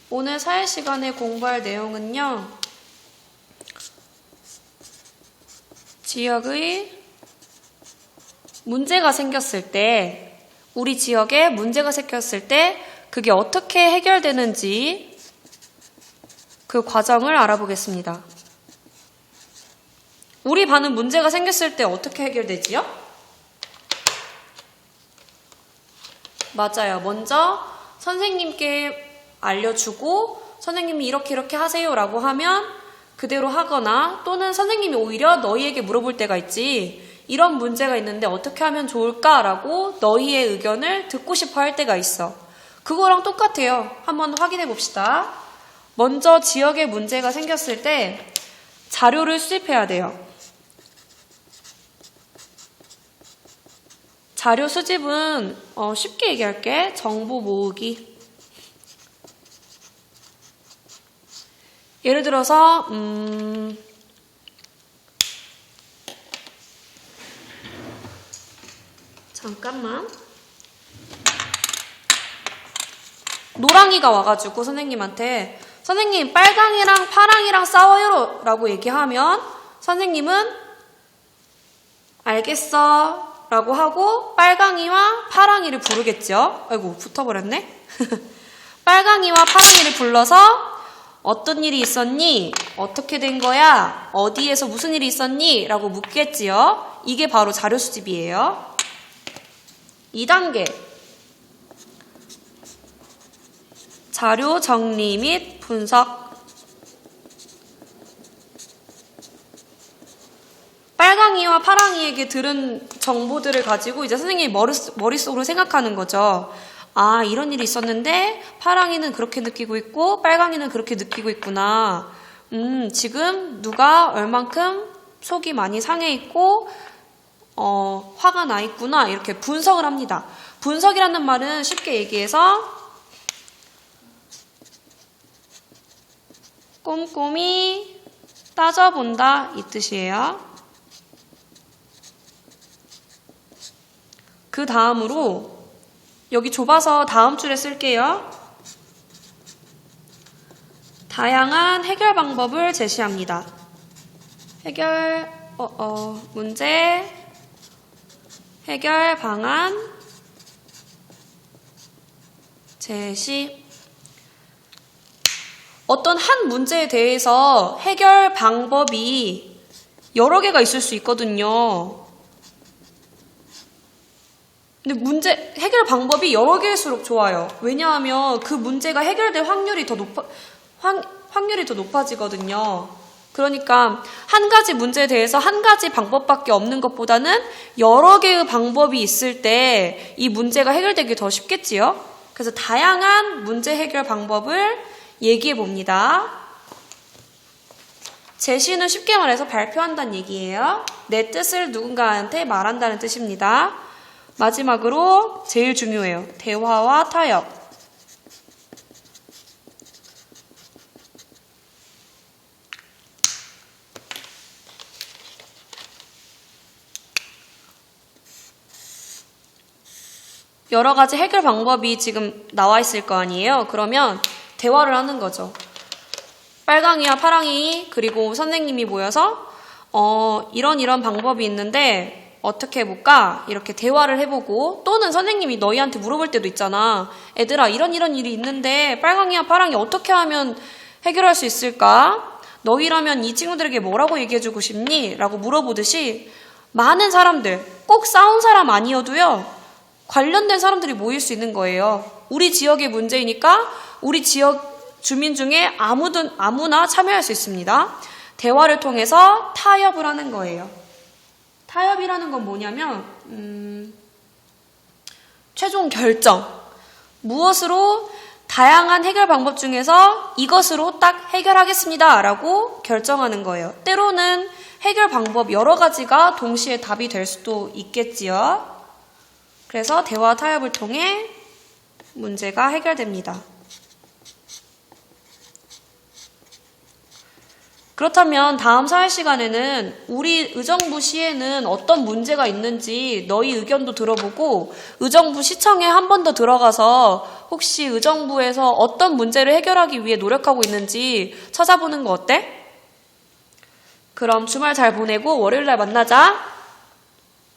오늘 사회 시간에 공부할 내용은요. 지역의 문제가 생겼을 때, 우리 지역에 문제가 생겼을 때 그게 어떻게 해결되는지 그 과정을 알아보겠습니다. 우리 반은 문제가 생겼을 때 어떻게 해결되지요? 맞아요. 먼저 선생님께 알려주고 선생님이 이렇게 하세요 라고 하면 그대로 하거나 또는 선생님이 오히려 너희에게 물어볼 때가 있지. 이런 문제가 있는데 어떻게 하면 좋을까라고 너희의 의견을 듣고 싶어 할 때가 있어. 그거랑 똑같아요. 한번 확인해 봅시다. 먼저 지역에 문제가 생겼을 때 자료를 수집해야 돼요. 자료 수집은 쉽게 얘기할게. 정보 모으기. 예를 들어서 잠깐만. 노랑이가 와가지고 선생님한테 선생님 빨강이랑 파랑이랑 싸워요 라고 얘기하면 선생님은 알겠어 라고 하고 빨강이와 파랑이를 부르겠죠. 아이고 붙어버렸네. 빨강이와 파랑이를 불러서 어떤 일이 있었니? 어떻게 된 거야? 어디에서 무슨 일이 있었니? 라고 묻겠지요. 이게 바로 자료 수집이에요. 2단계 자료 정리 및 분석. 빨강이와 파랑이에게 들은 정보들을 가지고 이제 선생님이 머릿속으로 생각하는 거죠. 아, 이런 일이 있었는데 파랑이는 그렇게 느끼고 있고 빨강이는 그렇게 느끼고 있구나. 지금 누가 얼만큼 속이 많이 상해 있고 화가 나 있구나. 이렇게 분석을 합니다. 분석이라는 말은 쉽게 얘기해서 꼼꼼히 따져본다 이 뜻이에요. 그 다음으로 여기 좁아서 다음 줄에 쓸게요. 다양한 해결 방법을 제시합니다. 해결 문제 해결 방안 제시. 어떤 한 문제에 대해서 해결 방법이 여러 개가 있을 수 있거든요. 근데 해결 방법이 여러 개일수록 좋아요. 왜냐하면 그 문제가 해결될 확률이 더 높아지거든요. 그러니까 한 가지 문제에 대해서 한 가지 방법밖에 없는 것보다는 여러 개의 방법이 있을 때 이 문제가 해결되기 더 쉽겠지요. 그래서 다양한 문제 해결 방법을 얘기해 봅니다. 제시는 쉽게 말해서 발표한다는 얘기예요. 내 뜻을 누군가한테 말한다는 뜻입니다. 마지막으로 제일 중요해요. 대화와 타협. 여러 가지 해결 방법이 지금 나와 있을 거 아니에요. 그러면 대화를 하는 거죠. 빨강이와 파랑이 그리고 선생님이 모여서 이런 방법이 있는데 어떻게 해볼까? 이렇게 대화를 해보고 또는 선생님이 너희한테 물어볼 때도 있잖아. 애들아 이런 일이 있는데 빨강이와 파랑이 어떻게 하면 해결할 수 있을까? 너희라면 이 친구들에게 뭐라고 얘기해주고 싶니? 라고 물어보듯이 많은 사람들, 꼭 싸운 사람 아니어도요. 관련된 사람들이 모일 수 있는 거예요. 우리 지역의 문제이니까 우리 지역 주민 중에 아무나 참여할 수 있습니다. 대화를 통해서 타협을 하는 거예요. 타협이라는 건 뭐냐면 최종 결정. 무엇으로 다양한 해결 방법 중에서 이것으로 딱 해결하겠습니다 라고 결정하는 거예요. 때로는 해결 방법 여러 가지가 동시에 답이 될 수도 있겠지요. 그래서 대화 타협을 통해 문제가 해결됩니다. 그렇다면 다음 사회 시간에는 우리 의정부 시에는 어떤 문제가 있는지 너희 의견도 들어보고 의정부 시청에 한 번 더 들어가서 혹시 의정부에서 어떤 문제를 해결하기 위해 노력하고 있는지 찾아보는 거 어때? 그럼 주말 잘 보내고 월요일날 만나자.